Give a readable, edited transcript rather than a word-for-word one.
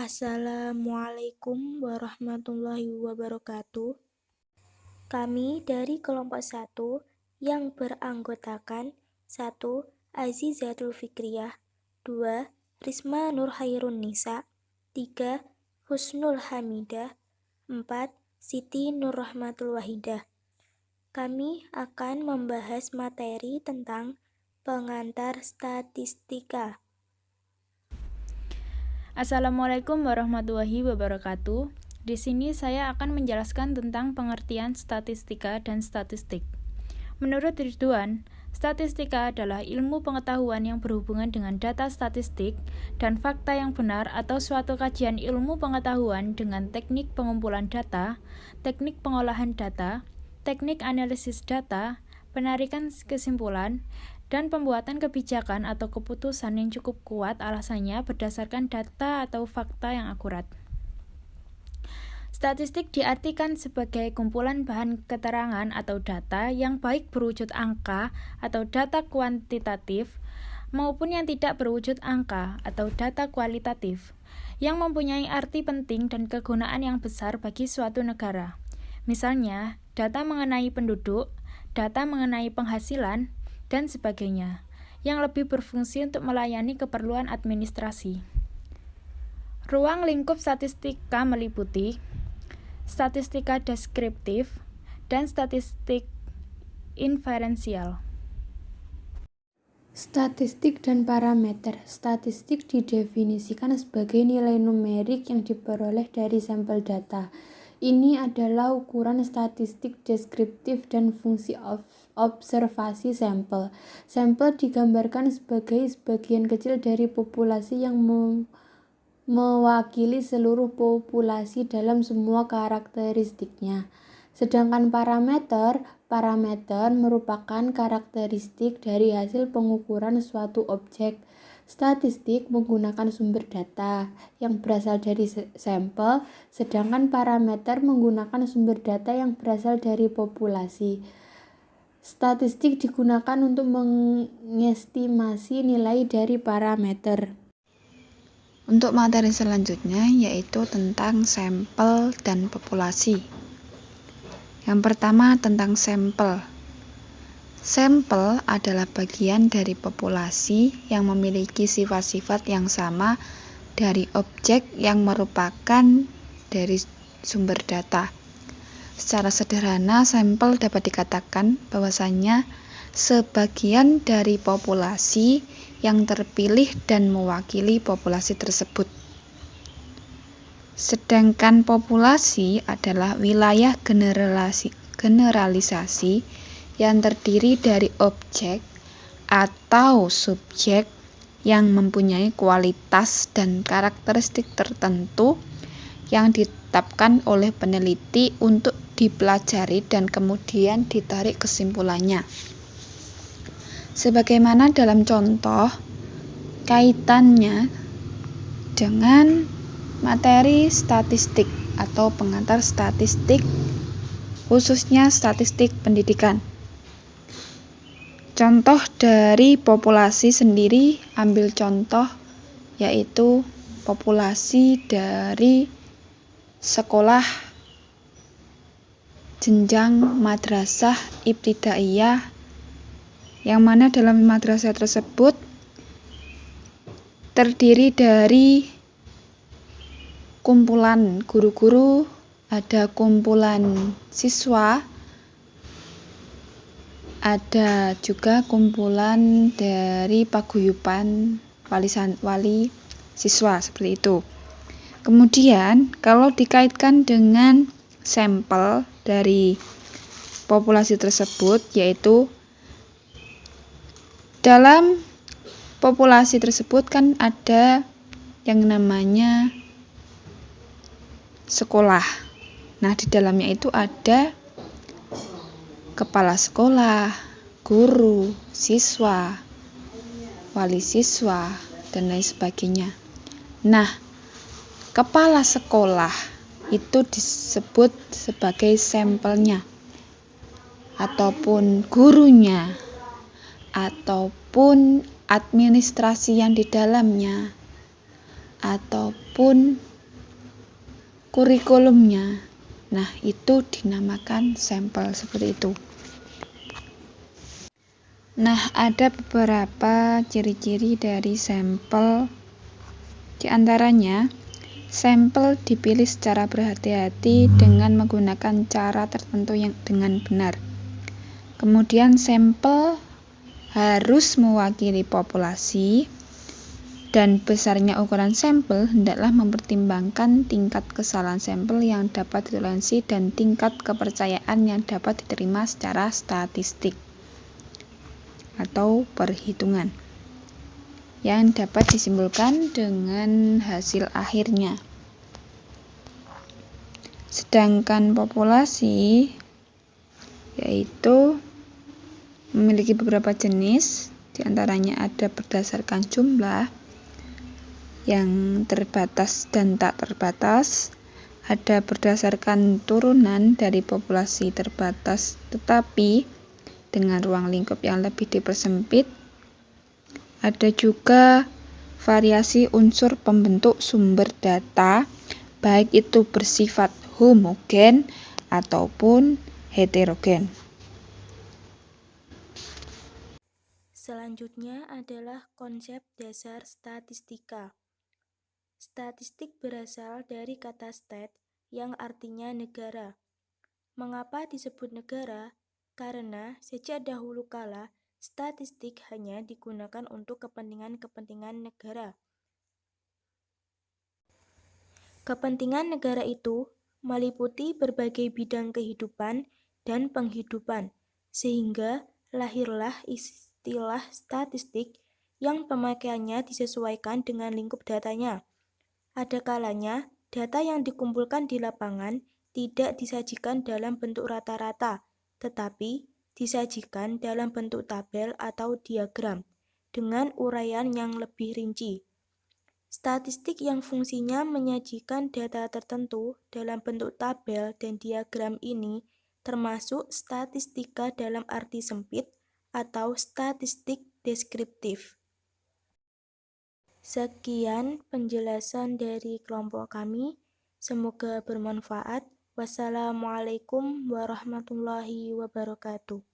Assalamualaikum warahmatullahi wabarakatuh. Kami dari kelompok 1 yang beranggotakan 1. Azizatul Fikriyah, 2. Risma Nurhairun Nisa, 3. Husnul Hamidah, 4. Siti Nurrahmatul Wahidah. Kami akan membahas materi tentang pengantar statistika. Assalamualaikum warahmatullahi wabarakatuh. Di sini saya akan menjelaskan tentang pengertian statistika dan statistik. Menurut Ridwan, statistika adalah ilmu pengetahuan yang berhubungan dengan data statistik dan fakta yang benar atau suatu kajian ilmu pengetahuan dengan teknik pengumpulan data, teknik pengolahan data, teknik analisis data, penarikan kesimpulan, dan pembuatan kebijakan atau keputusan yang cukup kuat alasannya berdasarkan data atau fakta yang akurat. Statistik diartikan sebagai kumpulan bahan keterangan atau data yang baik berwujud angka atau data kuantitatif maupun yang tidak berwujud angka atau data kualitatif yang mempunyai arti penting dan kegunaan yang besar bagi suatu negara. Misalnya, data mengenai penduduk, data mengenai penghasilan, dan sebagainya, yang lebih berfungsi untuk melayani keperluan administrasi. Ruang lingkup statistika meliputi statistika deskriptif dan statistik inferensial. Statistik dan parameter. Statistik didefinisikan sebagai nilai numerik yang diperoleh dari sampel data. Ini adalah ukuran statistik deskriptif dan fungsi observasi sampel. Sampel digambarkan sebagai sebagian kecil dari populasi yang mewakili seluruh populasi dalam semua karakteristiknya. Sedangkan parameter merupakan karakteristik dari hasil pengukuran suatu objek. Statistik menggunakan sumber data yang berasal dari sampel, sedangkan parameter menggunakan sumber data yang berasal dari populasi. Statistik digunakan untuk mengestimasi nilai dari parameter. Untuk materi selanjutnya yaitu tentang sampel dan populasi. Yang pertama tentang sampel. Sampel adalah bagian dari populasi yang memiliki sifat-sifat yang sama dari objek yang merupakan dari sumber data. Secara sederhana, sampel dapat dikatakan bahwasanya sebagian dari populasi yang terpilih dan mewakili populasi tersebut. Sedangkan populasi adalah wilayah generalisasi yang terdiri dari objek atau subjek yang mempunyai kualitas dan karakteristik tertentu yang ditetapkan oleh peneliti untuk dipelajari dan kemudian ditarik kesimpulannya. Sebagaimana dalam contoh, kaitannya dengan materi statistik atau pengantar statistik, khususnya statistik pendidikan. Contoh dari populasi sendiri, ambil contoh yaitu populasi dari sekolah jenjang madrasah ibtidaiyah, yang mana dalam madrasah tersebut terdiri dari kumpulan guru-guru, ada kumpulan siswa, ada juga kumpulan dari paguyuban wali siswa, seperti itu. Kemudian kalau dikaitkan dengan sampel dari populasi tersebut, yaitu dalam populasi tersebut kan ada yang namanya sekolah. Nah, di dalamnya itu ada kepala sekolah, guru, siswa, wali siswa, dan lain sebagainya. Nah, kepala sekolah itu disebut sebagai sampelnya, ataupun gurunya, ataupun administrasi yang di dalamnya, ataupun kurikulumnya. Nah, itu dinamakan sampel seperti itu. Nah, ada beberapa ciri-ciri dari sampel. Di antaranya, sampel dipilih secara berhati-hati dengan menggunakan cara tertentu yang dengan benar. Kemudian sampel harus mewakili populasi, dan besarnya ukuran sampel hendaklah mempertimbangkan tingkat kesalahan sampel yang dapat ditoleransi dan tingkat kepercayaan yang dapat diterima secara statistik atau perhitungan yang dapat disimpulkan dengan hasil akhirnya. Sedangkan populasi yaitu memiliki beberapa jenis, diantaranya ada berdasarkan jumlah yang terbatas dan tak terbatas, ada berdasarkan turunan dari populasi terbatas tetapi dengan ruang lingkup yang lebih dipersempit, ada juga variasi unsur pembentuk sumber data, baik itu bersifat homogen ataupun heterogen. Selanjutnya adalah konsep dasar statistika. Statistik berasal dari kata stat yang artinya negara. Mengapa disebut negara? Karena sejak dahulu kala, statistik hanya digunakan untuk kepentingan-kepentingan negara. Kepentingan negara itu meliputi berbagai bidang kehidupan dan penghidupan, sehingga lahirlah istilah statistik yang pemakaiannya disesuaikan dengan lingkup datanya. Ada kalanya, data yang dikumpulkan di lapangan tidak disajikan dalam bentuk rata-rata, tetapi disajikan dalam bentuk tabel atau diagram, dengan uraian yang lebih rinci. Statistik yang fungsinya menyajikan data tertentu dalam bentuk tabel dan diagram ini termasuk statistika dalam arti sempit atau statistik deskriptif. Sekian penjelasan dari kelompok kami. Semoga bermanfaat. Wassalamualaikum warahmatullahi wabarakatuh.